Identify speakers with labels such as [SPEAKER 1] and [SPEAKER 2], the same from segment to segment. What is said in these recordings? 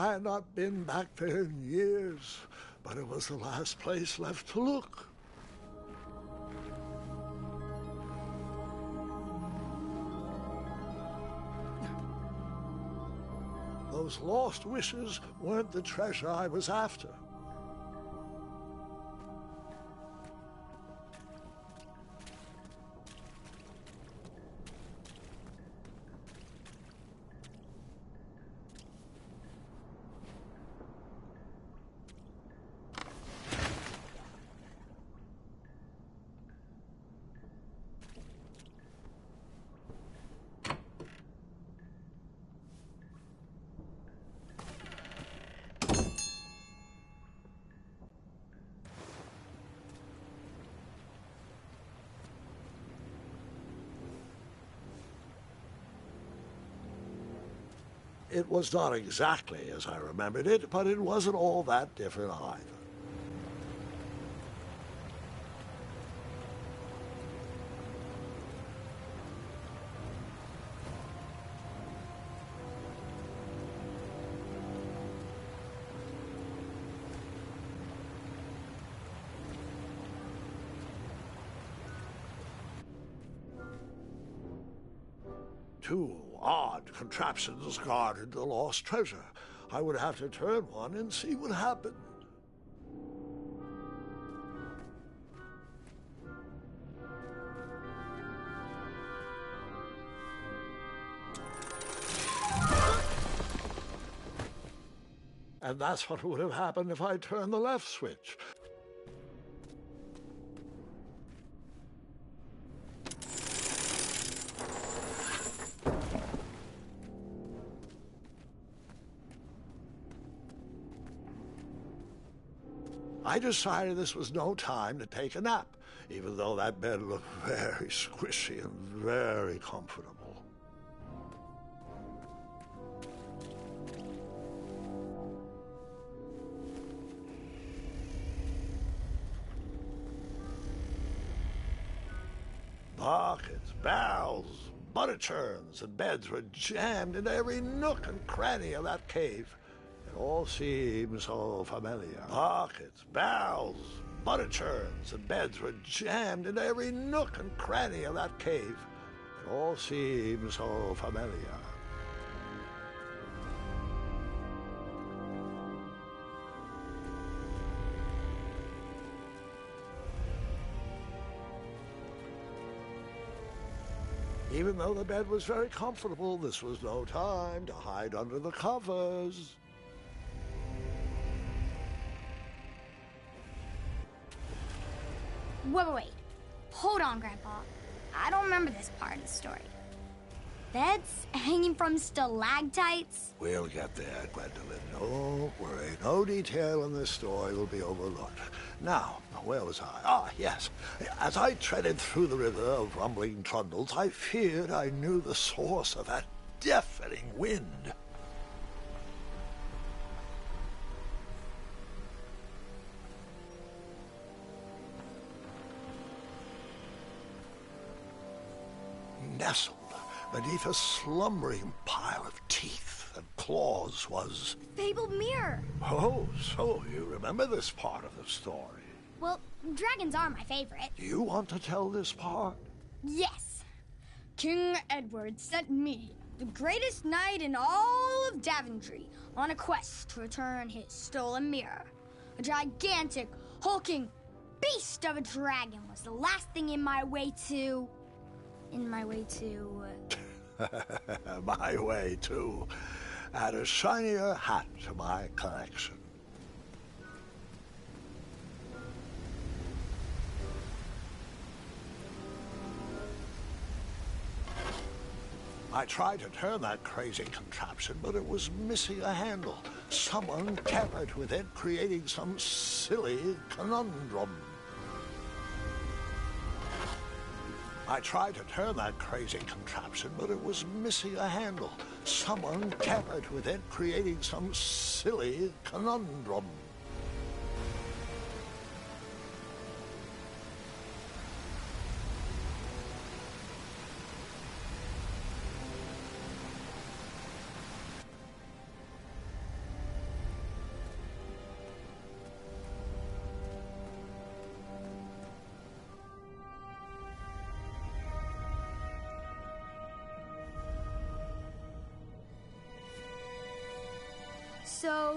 [SPEAKER 1] I had not been back there in years, but it was the last place left to look. Those lost wishes weren't the treasure I was after. It was not exactly as I remembered it, but it wasn't all that different either. Two odd contraptions guarded the lost treasure. I would have to turn one and see what happened. And that's what would have happened if I turned the left switch. I decided this was no time to take a nap, even though that bed looked very squishy and very comfortable. Buckets, barrels, butter churns, and beds were jammed into every nook and cranny of that cave. It all seems so familiar. Buckets, barrels, butter churns, and beds were jammed into every nook and cranny of that cave. It all seems so familiar. Even though the bed was very comfortable, this was no time to hide under the covers.
[SPEAKER 2] Wait. Hold on, Grandpa. I don't remember this part of the story. Beds hanging from stalactites?
[SPEAKER 1] We'll get there, Gwendolyn. Don't worry. No detail in this story will be overlooked. Now, where was I? Ah, yes. As I treaded through the river of rumbling trundles, I feared I knew the source of that deafening wind. Nestled beneath a slumbering pile of teeth and claws was...
[SPEAKER 2] Fabled mirror.
[SPEAKER 1] Oh, so you remember this part of the story?
[SPEAKER 2] Well, dragons are my favorite.
[SPEAKER 1] Do you want to tell this part?
[SPEAKER 2] Yes. King Edward sent me, the greatest knight in all of Daventry, on a quest to return his stolen mirror. A gigantic, hulking beast of a dragon was the last thing in my way to... My way to add a shinier hat to my collection. I tried to turn that crazy contraption, but it was missing a handle. Someone tampered with it, creating some silly conundrum. I tried to turn that crazy contraption, but it was missing a handle. Someone tampered with it, creating some silly conundrum.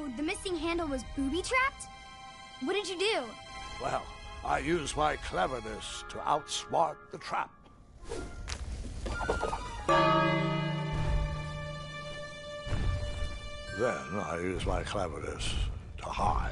[SPEAKER 2] So, the missing handle was booby-trapped? What did you do?
[SPEAKER 1] Well, I used my cleverness to outsmart the trap. Then I used my cleverness to hide.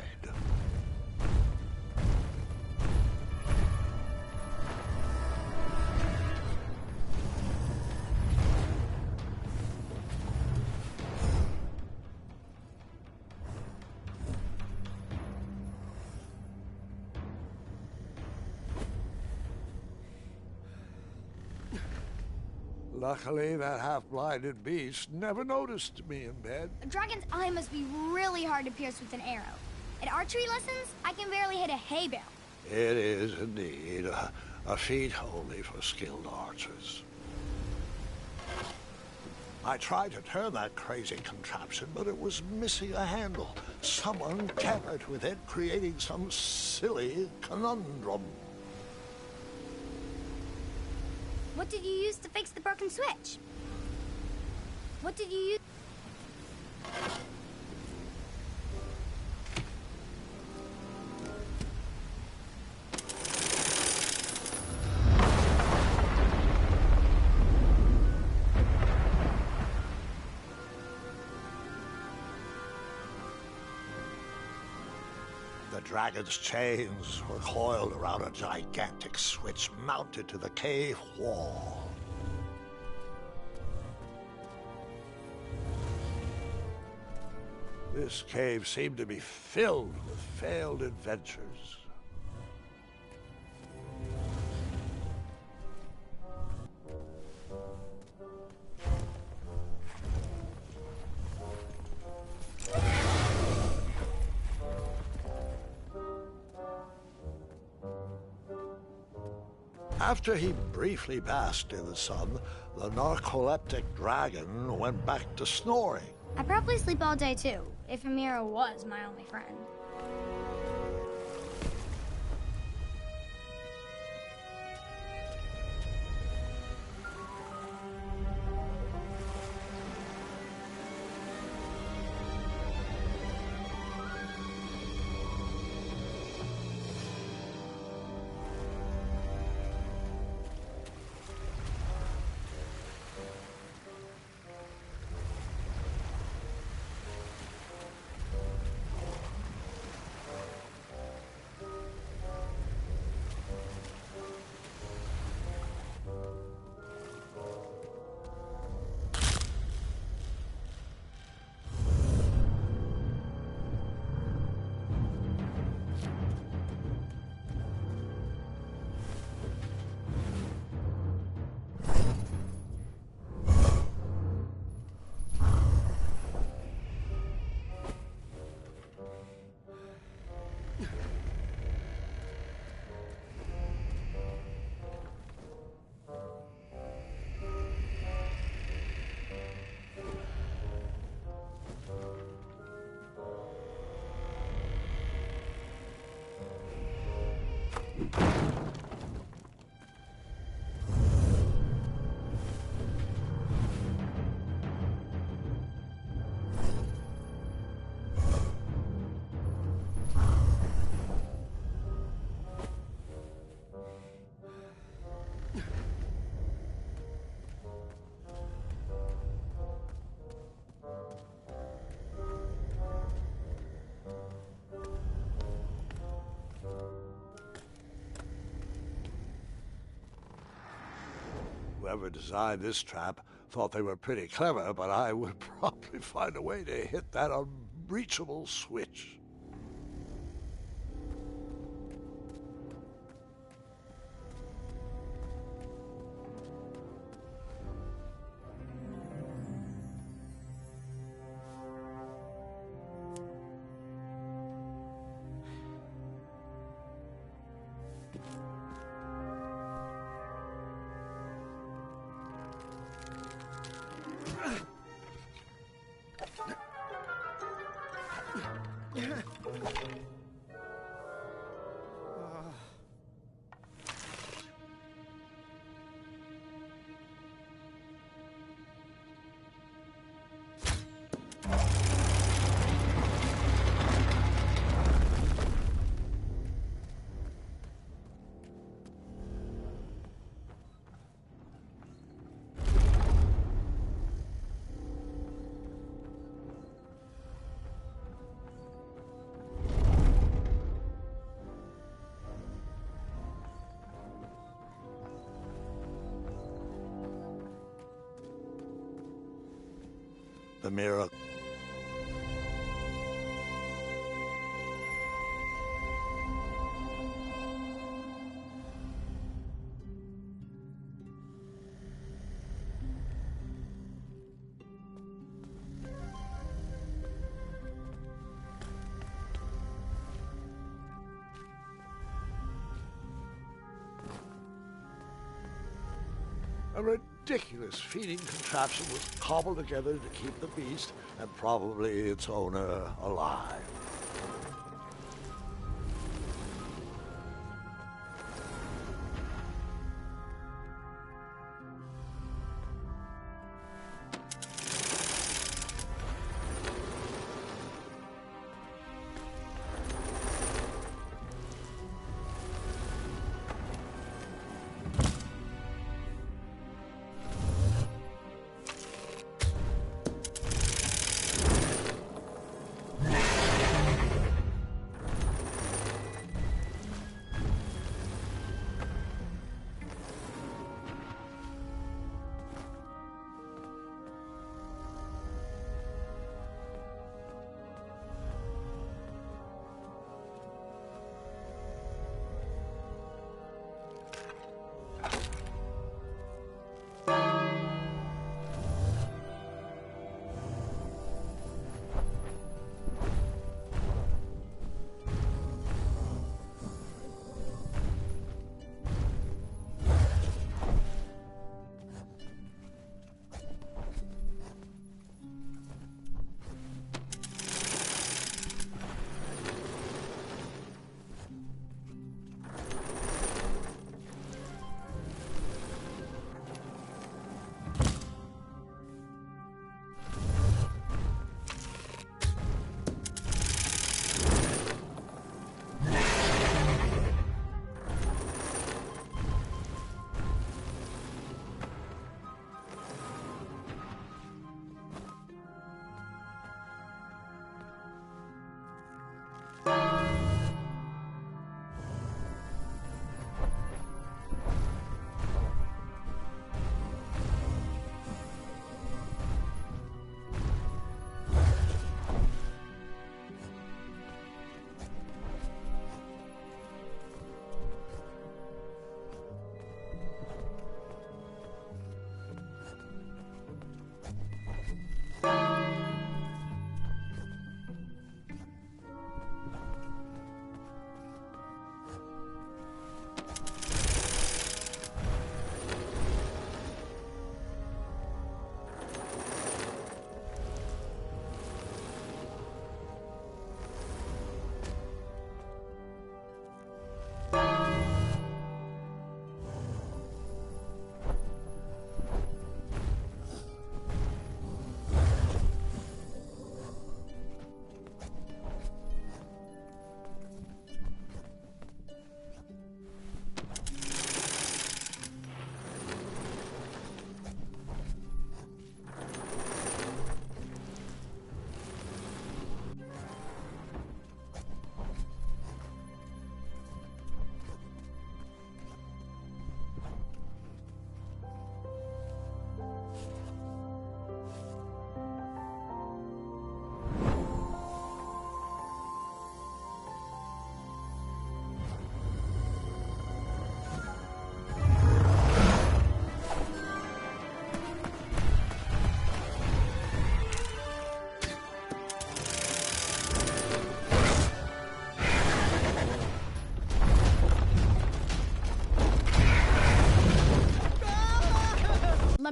[SPEAKER 1] Luckily, that half-blinded beast never noticed me in bed.
[SPEAKER 2] A dragon's eye must be really hard to pierce with an arrow. At archery lessons, I can barely hit a hay bale.
[SPEAKER 1] It is indeed a feat only for skilled archers. I tried to turn that crazy contraption, but it was missing a handle. Someone tampered with it, creating some silly conundrum.
[SPEAKER 2] What did you use to fix the broken switch? What did you use?
[SPEAKER 1] The dragon's chains were coiled around a gigantic switch mounted to the cave wall. This cave seemed to be filled with failed adventures. After he briefly basked in the sun, the narcoleptic dragon went back to snoring.
[SPEAKER 2] I probably sleep all day too, if Amira was my only friend. Whoever designed this trap thought they were pretty clever, but I would probably find a way to hit that unreachable switch.
[SPEAKER 1] the mirror. A ridiculous feeding contraption was cobbled together to keep the beast and probably its owner alive.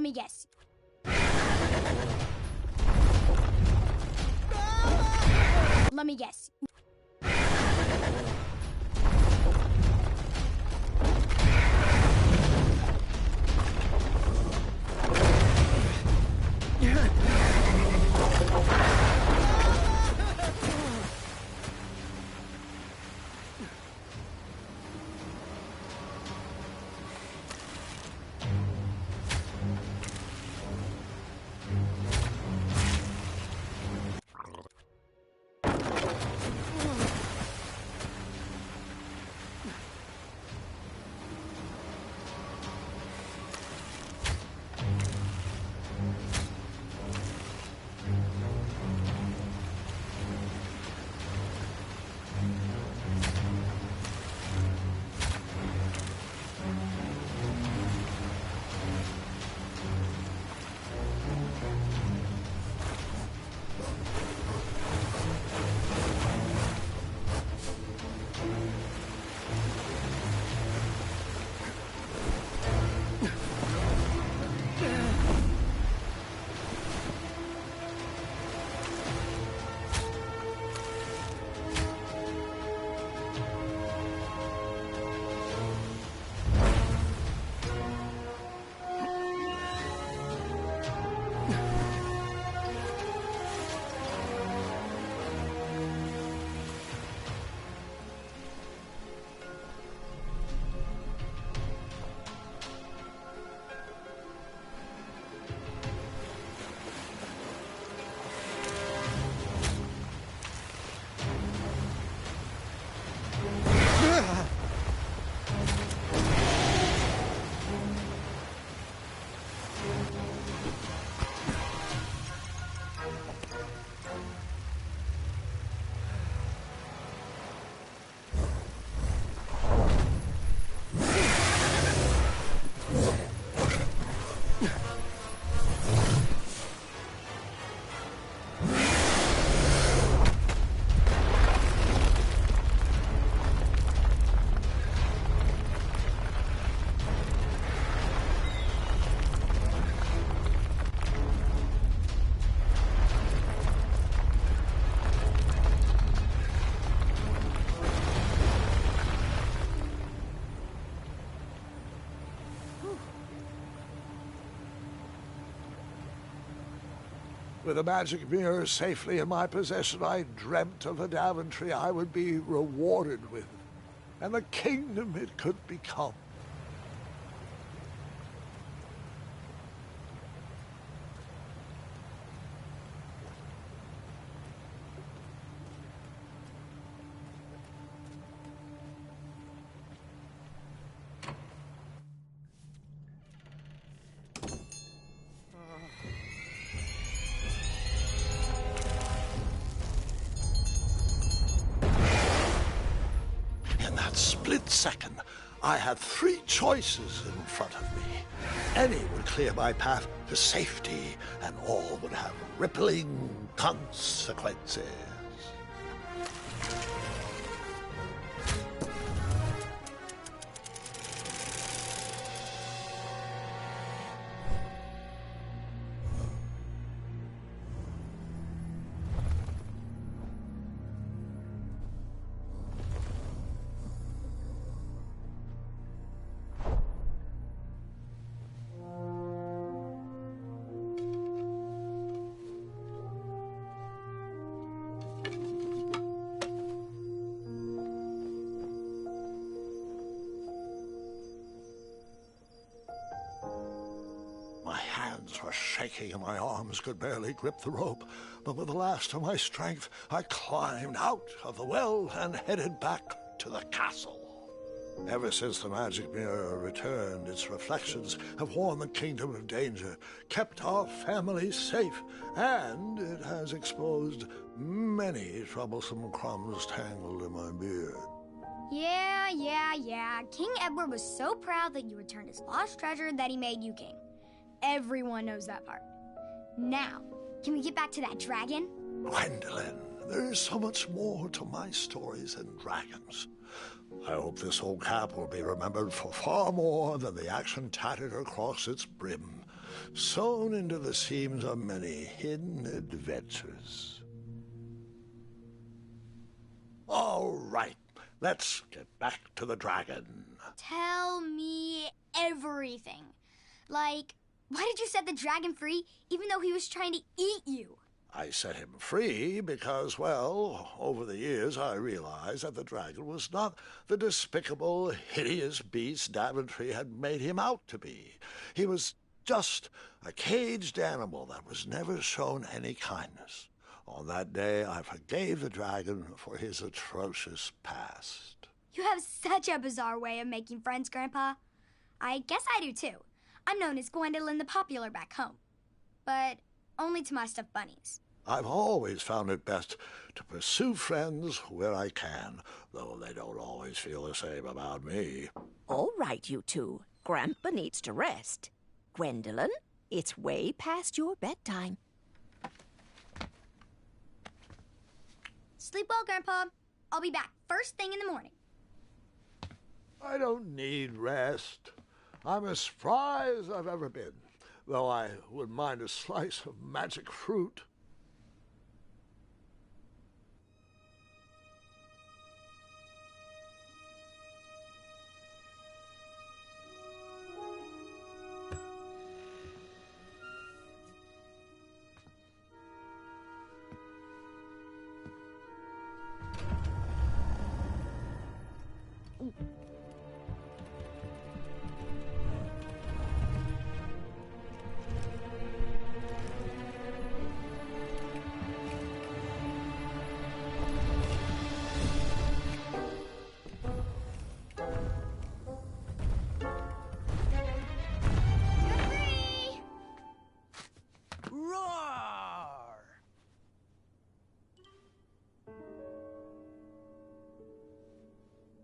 [SPEAKER 2] Let me guess. Let me guess.
[SPEAKER 1] With the magic mirror safely in my possession, I dreamt of the Daventry I would be rewarded with, and the kingdom it could become. In that split second, I had three choices in front of me. Any would clear my path to safety, and all would have rippling consequences. My hands were shaking and my arms could barely grip the rope, but with the last of my strength, I climbed out of the well and headed back to the castle. Ever since the magic mirror returned, its reflections have warned the kingdom of danger, kept our family safe, and it has exposed many troublesome crumbs tangled in my beard.
[SPEAKER 2] Yeah. King Edward was so proud that you returned his lost treasure that he made you king. Everyone knows that part. Now, can we get back to that dragon?
[SPEAKER 1] Gwendolyn, there is so much more to my stories than dragons. I hope this old cap will be remembered for far more than the action tattered across its brim, sewn into the seams of many hidden adventures. All right, let's get back to the dragon.
[SPEAKER 2] Tell me everything. Like, why did you set the dragon free even though he was trying to eat you?
[SPEAKER 1] I set him free because, well, over the years I realized that the dragon was not the despicable, hideous beast Daventry had made him out to be. He was just a caged animal that was never shown any kindness. On that day, I forgave the dragon for his atrocious past.
[SPEAKER 2] You have such a bizarre way of making friends, Grandpa. I guess I do, too. I'm known as Gwendolyn the Popular back home, but only to my stuffed bunnies.
[SPEAKER 1] I've always found it best to pursue friends where I can, though they don't always feel the same about me.
[SPEAKER 3] All right, you two. Grandpa needs to rest. Gwendolyn, it's way past your bedtime.
[SPEAKER 2] Sleep well, Grandpa. I'll be back first thing in the morning.
[SPEAKER 1] I don't need rest. I'm as spry as I've ever been, though I wouldn't mind a slice of magic fruit.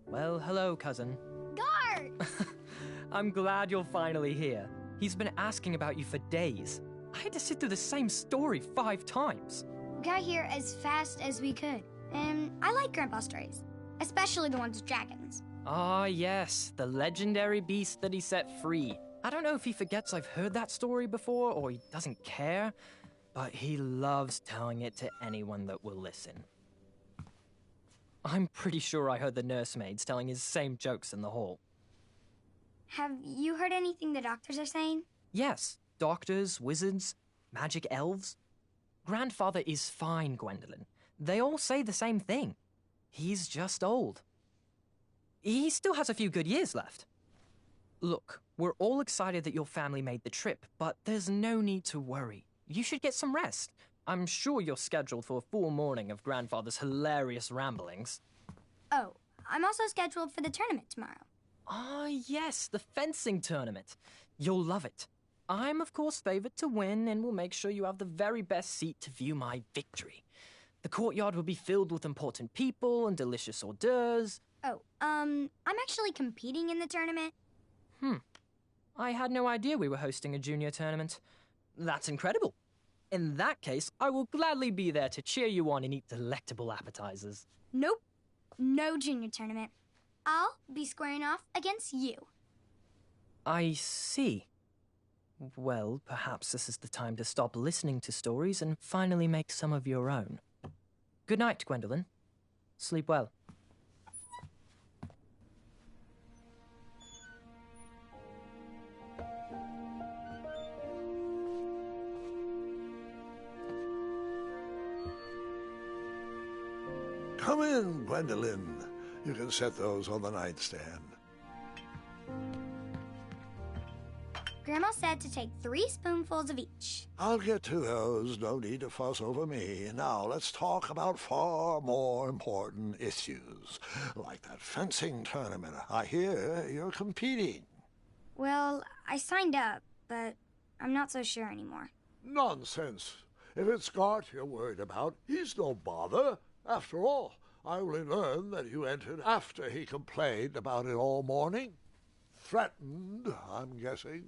[SPEAKER 4] Well, hello, cousin.
[SPEAKER 2] Guard!
[SPEAKER 4] I'm glad you're finally here. He's been asking about you for days. I had to sit through the same story 5 times.
[SPEAKER 2] We got here as fast as we could, and I like Grandpa's stories, especially the ones with dragons.
[SPEAKER 4] Ah, yes, the legendary beast that he set free. I don't know if he forgets I've heard that story before or he doesn't care, but he loves telling it to anyone that will listen. I'm pretty sure I heard the nursemaids telling his same jokes in the hall.
[SPEAKER 2] Have you heard anything the doctors are saying?
[SPEAKER 4] Yes, doctors, wizards, magic elves. Grandfather is fine, Gwendolyn. They all say the same thing. He's just old. He still has a few good years left. Look, we're all excited that your family made the trip, but there's no need to worry. You should get some rest. I'm sure you're scheduled for a full morning of Grandfather's hilarious ramblings.
[SPEAKER 2] Oh, I'm also scheduled for the tournament tomorrow.
[SPEAKER 4] Ah, yes, the fencing tournament. You'll love it. I'm, of course, favored to win, and will make sure you have the very best seat to view my victory. The courtyard will be filled with important people and delicious hors d'oeuvres.
[SPEAKER 2] Oh, I'm actually competing in the tournament.
[SPEAKER 4] I had no idea we were hosting a junior tournament. That's incredible. In that case, I will gladly be there to cheer you on and eat delectable appetizers.
[SPEAKER 2] Nope, no junior tournament. I'll be squaring off against you.
[SPEAKER 4] I see. Well, perhaps this is the time to stop listening to stories and finally make some of your own. Good night, Gwendolyn. Sleep well.
[SPEAKER 1] Come in, Gwendolyn. You can set those on the nightstand.
[SPEAKER 2] Grandma said to take 3 spoonfuls of each.
[SPEAKER 1] I'll get to those. No need to fuss over me. Now, let's talk about far more important issues, like that fencing tournament. I hear you're competing.
[SPEAKER 2] Well, I signed up, but I'm not so sure anymore.
[SPEAKER 1] Nonsense. If it's Scott you're worried about, he's no bother. After all, I only learned that you entered after he complained about it all morning. Threatened, I'm guessing.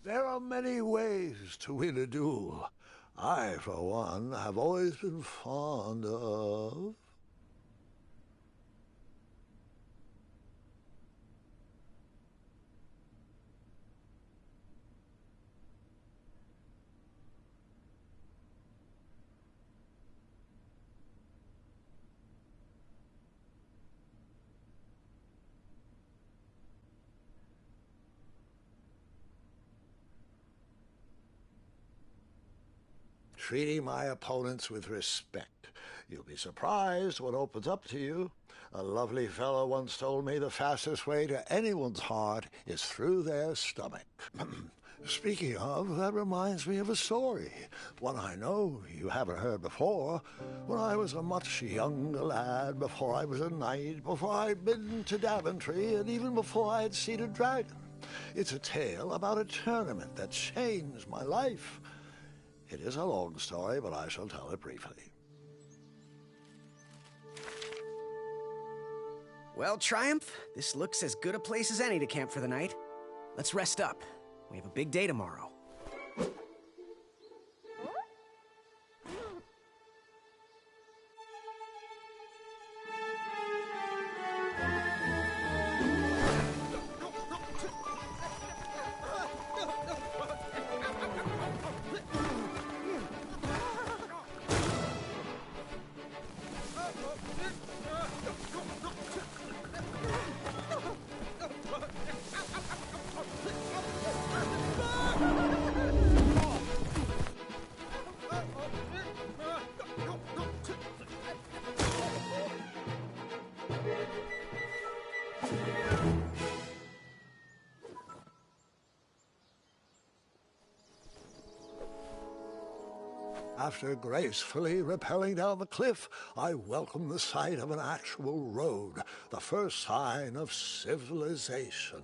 [SPEAKER 1] There are many ways to win a duel. I, for one, have always been fond of... treating my opponents with respect. You'll be surprised what opens up to you. A lovely fellow once told me the fastest way to anyone's heart is through their stomach. Speaking of, that reminds me of a story, one I know you haven't heard before. When I was a much younger lad, before I was a knight, before I'd been to Daventry, and even before I had seen a dragon. It's a tale about a tournament that changed my life. It is a long story, but I shall tell it briefly.
[SPEAKER 5] Well, Triumph, this looks as good a place as any to camp for the night. Let's rest up. We have a big day tomorrow.
[SPEAKER 1] After gracefully rappelling down the cliff, I welcomed the sight of an actual road, the first sign of civilization.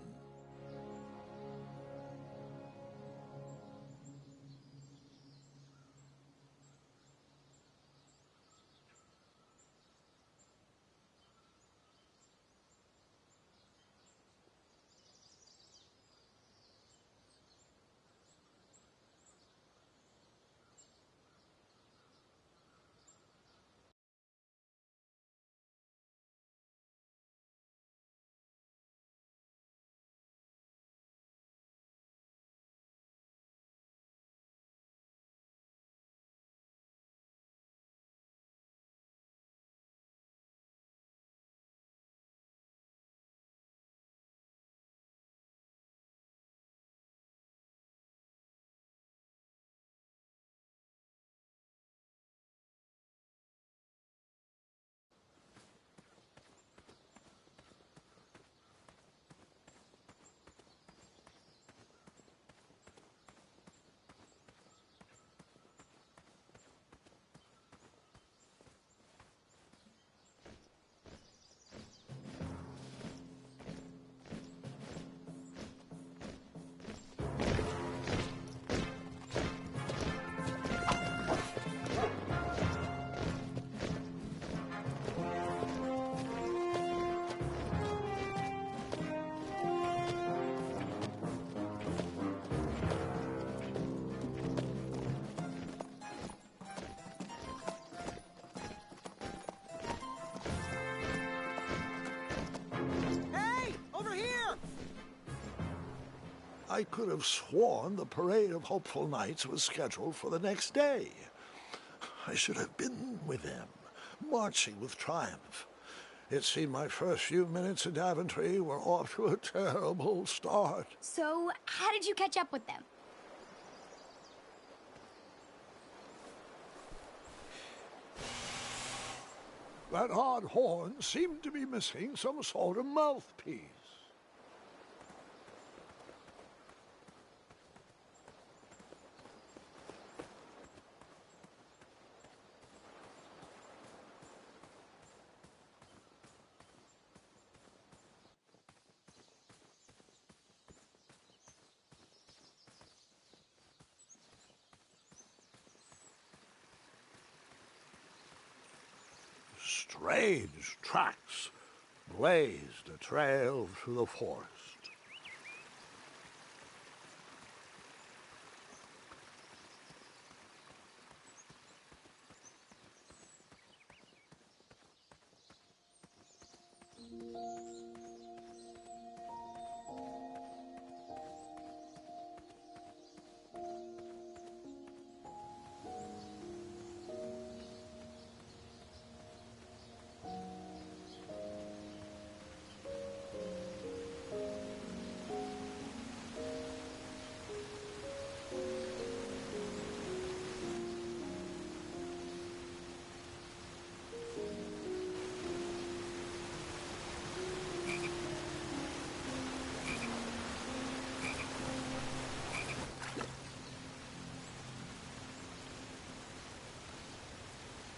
[SPEAKER 1] I could have sworn the parade of hopeful knights was scheduled for the next day. I should have been with them, marching with triumph. It seemed my first few minutes in Daventry were off to a terrible start.
[SPEAKER 2] So, how did you catch up with them?
[SPEAKER 1] That odd horn seemed to be missing some sort of mouthpiece. Strange tracks blazed a trail through the forest.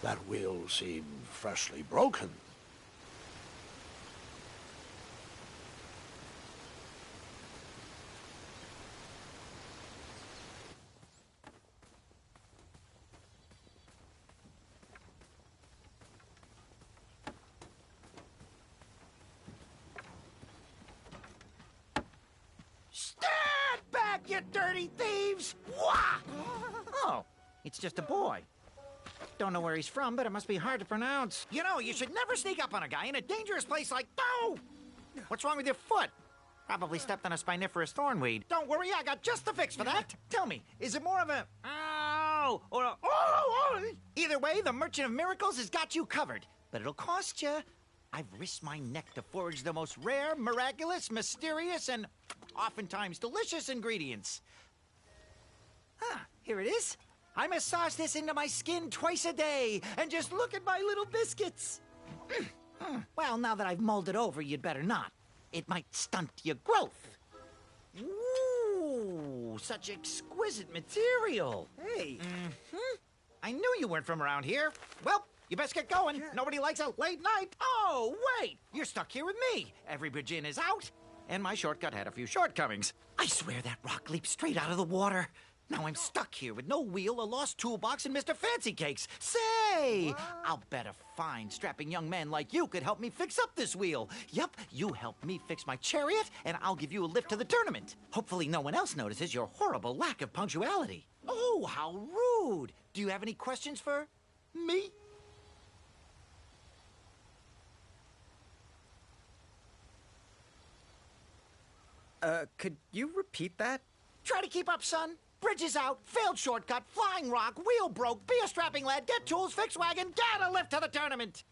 [SPEAKER 1] That wheel seemed freshly broken.
[SPEAKER 6] Stand back, you dirty thieves! Wah! Oh, it's just a boy. Don't know where he's from, but it must be hard to pronounce. You know, you should never sneak up on a guy in a dangerous place like... Oh! What's wrong with your foot? Probably stepped on a spiniferous thornweed. Don't worry, I got just the fix for that. Tell me, is it more of a... Ow! Or a... Oh! Either way, the Merchant of Miracles has got you covered. But it'll cost you. I've risked my neck to forage the most rare, miraculous, mysterious, and oftentimes delicious ingredients. Ah, here it is. I massage this into my skin twice a day, and just look at my little biscuits. Well, now that I've mulled it over, you'd better not. It might stunt your growth. Ooh, such exquisite material.
[SPEAKER 5] Hey.
[SPEAKER 6] I knew you weren't from around here. Well, you best get going. Nobody likes a late night. Oh, wait, you're stuck here with me. Every bridge in is out, and my shortcut had a few shortcomings. I swear that rock leaped straight out of the water. Now I'm stuck here with no wheel, a lost toolbox, and Mr. Fancy Cakes. Say, I'll bet a fine, strapping young man like you could help me fix up this wheel. Yep, you help me fix my chariot, and I'll give you a lift to the tournament. Hopefully no one else notices your horrible lack of punctuality. Oh, how rude. Do you have any questions for me?
[SPEAKER 5] Could you repeat that?
[SPEAKER 6] Try to keep up, son. Bridge is out, failed shortcut, flying rock, wheel broke, be a strapping lad, get tools, fix wagon, get a lift to the tournament.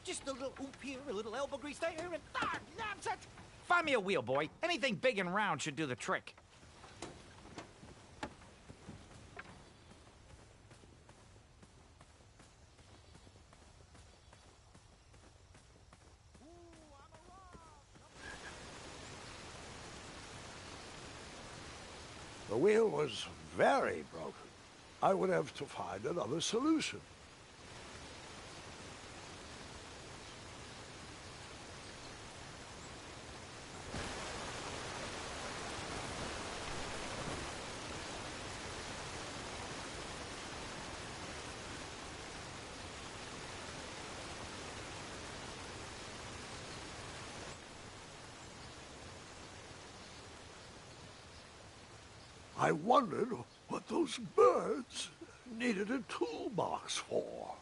[SPEAKER 6] Just a little oop here, a little elbow grease there, and nabs it! Find me a wheel, boy. Anything big and round should do the trick.
[SPEAKER 1] The wheel was very broken. I would have to find another solution. I wondered what those birds needed a toolbox for.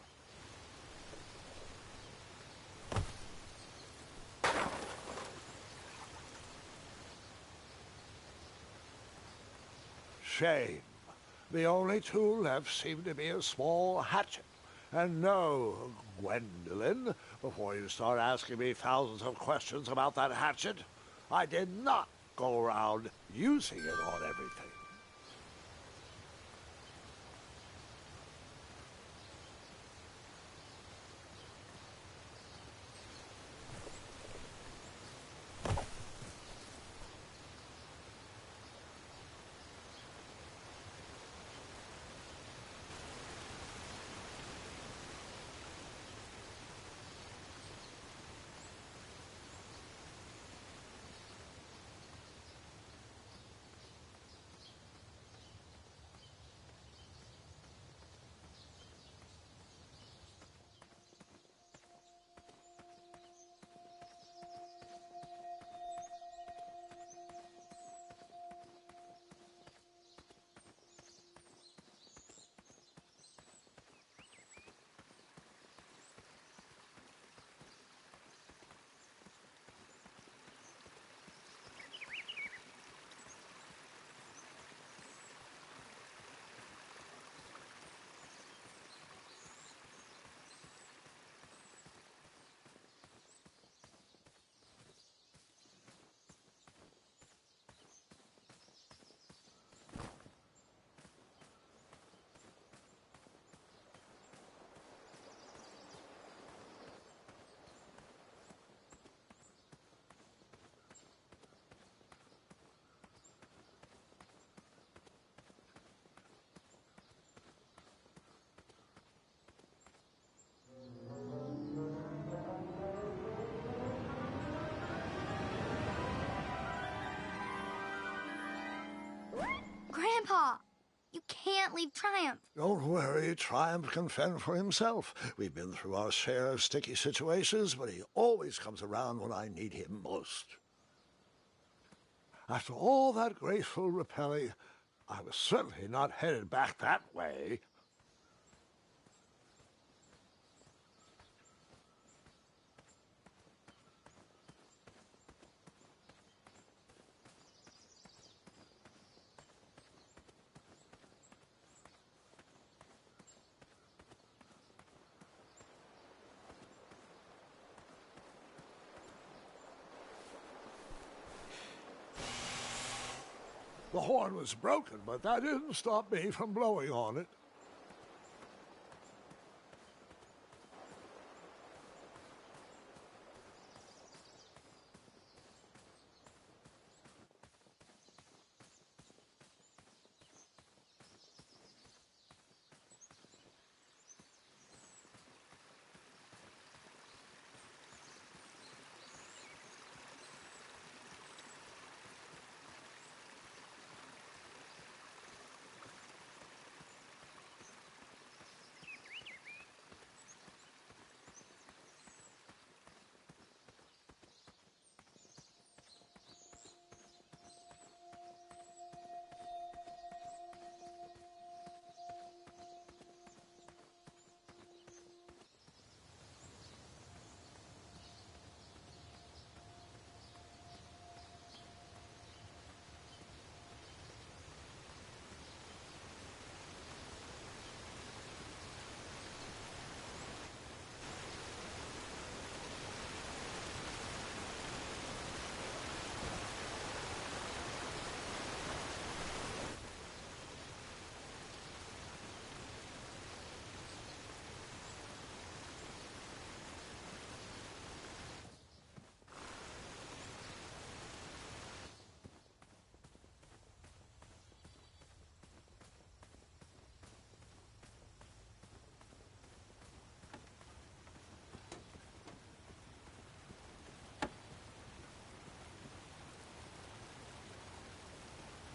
[SPEAKER 1] Shame. The only tool left seemed to be a small hatchet. And no, Gwendolyn, before you start asking me thousands of questions about that hatchet, I did not go around using it on everything.
[SPEAKER 2] Grandpa, you can't leave Triumph.
[SPEAKER 1] Don't worry, Triumph can fend for himself. We've been through our share of sticky situations, but he always comes around when I need him most. After all that graceful rappelling, I was certainly not headed back that way. The horn was broken, but that didn't stop me from blowing on it.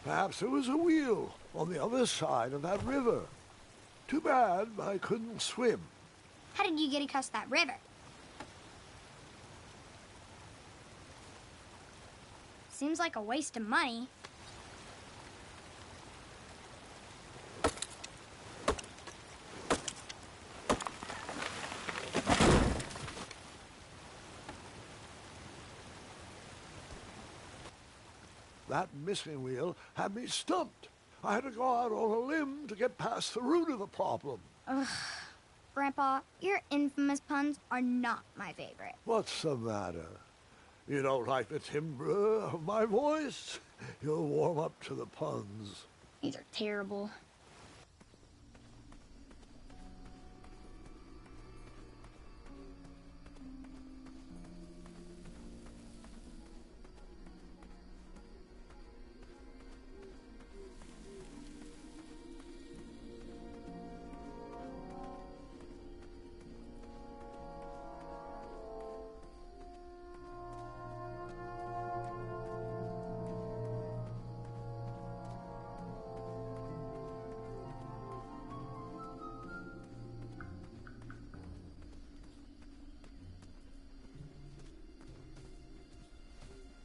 [SPEAKER 1] Perhaps there was a wheel on the other side of that river. Too bad I couldn't swim.
[SPEAKER 2] How did you get across that river? Seems like a waste of money.
[SPEAKER 1] That missing wheel had me stumped. I had to go out on a limb to get past the root of the problem.
[SPEAKER 2] Ugh. Grandpa, your infamous puns are not my favorite.
[SPEAKER 1] What's the matter? You don't like the timbre of my voice? You'll warm up to the puns.
[SPEAKER 2] These are terrible.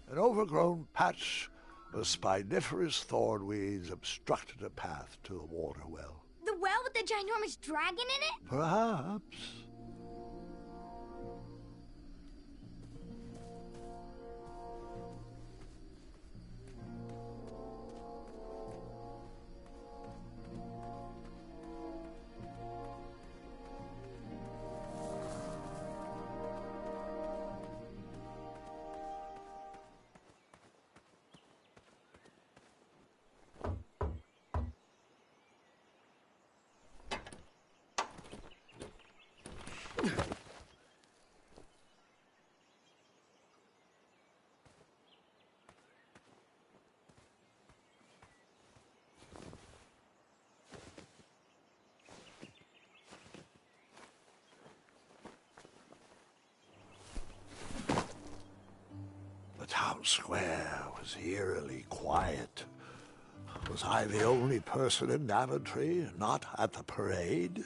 [SPEAKER 1] An overgrown patch of spiniferous thornweeds obstructed a path to the water well.
[SPEAKER 2] The well with the ginormous dragon in it?
[SPEAKER 1] Perhaps. The town square was eerily quiet. Was I the only person in Daventry not at the parade?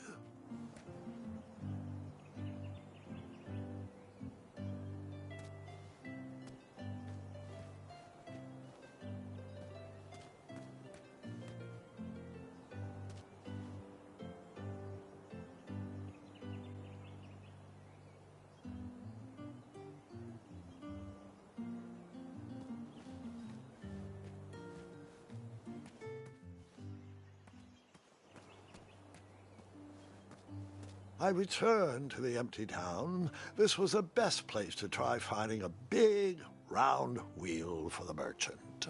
[SPEAKER 1] I returned to the empty town. This was the best place to try finding a big, round wheel for the merchant.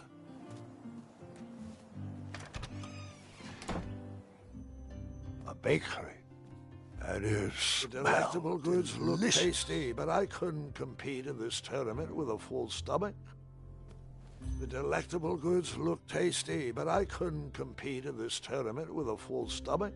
[SPEAKER 1] A bakery. And its delectable goods looked tasty, but I couldn't compete in this tournament with a full stomach. The delectable goods looked tasty, but I couldn't compete in this tournament with a full stomach.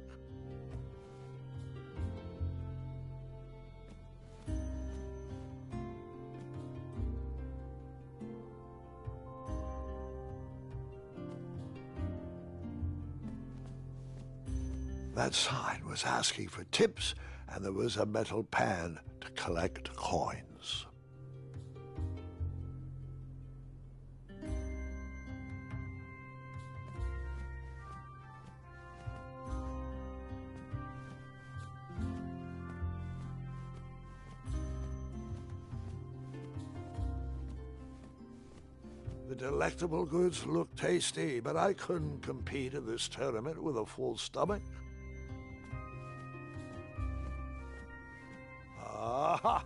[SPEAKER 1] That sign was asking for tips, and there was a metal pan to collect coins. The delectable goods looked tasty, but I couldn't compete in this tournament with a full stomach. Ah,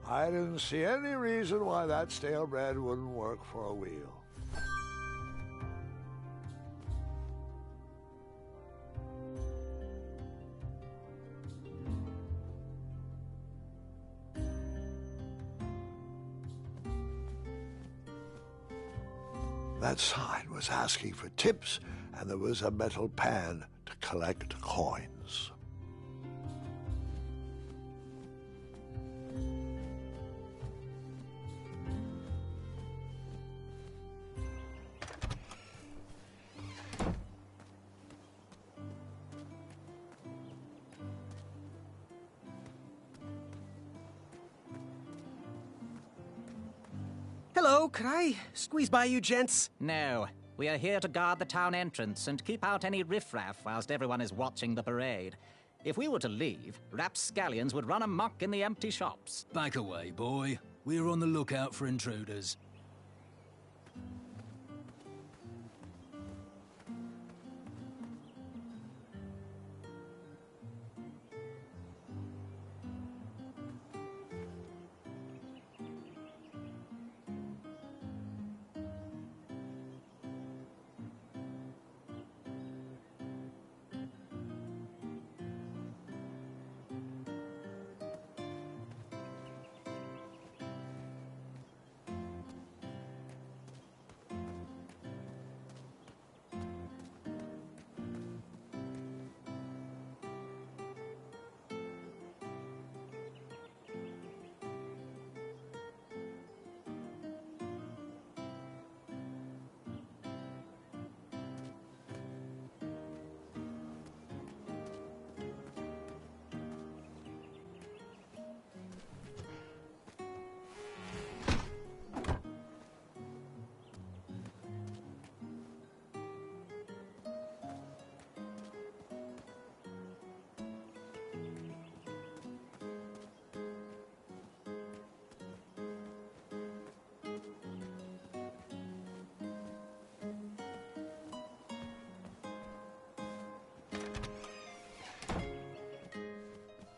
[SPEAKER 1] I didn't see any reason why that stale bread wouldn't work for a wheel. That sign was asking for tips, and there was a metal pan to collect coins.
[SPEAKER 5] Hello, could I squeeze by you gents?
[SPEAKER 6] No, we are here to guard the town entrance and keep out any riffraff whilst everyone is watching the parade. If we were to leave, rapscallions would run amok in the empty shops.
[SPEAKER 7] Back away, boy. We're on the lookout for intruders.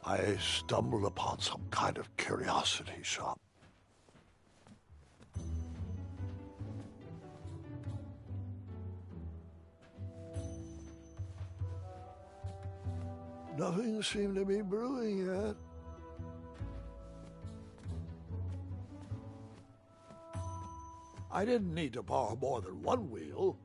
[SPEAKER 1] I stumbled upon some kind of curiosity shop. Nothing seemed to be brewing yet. I didn't need to borrow more than one wheel.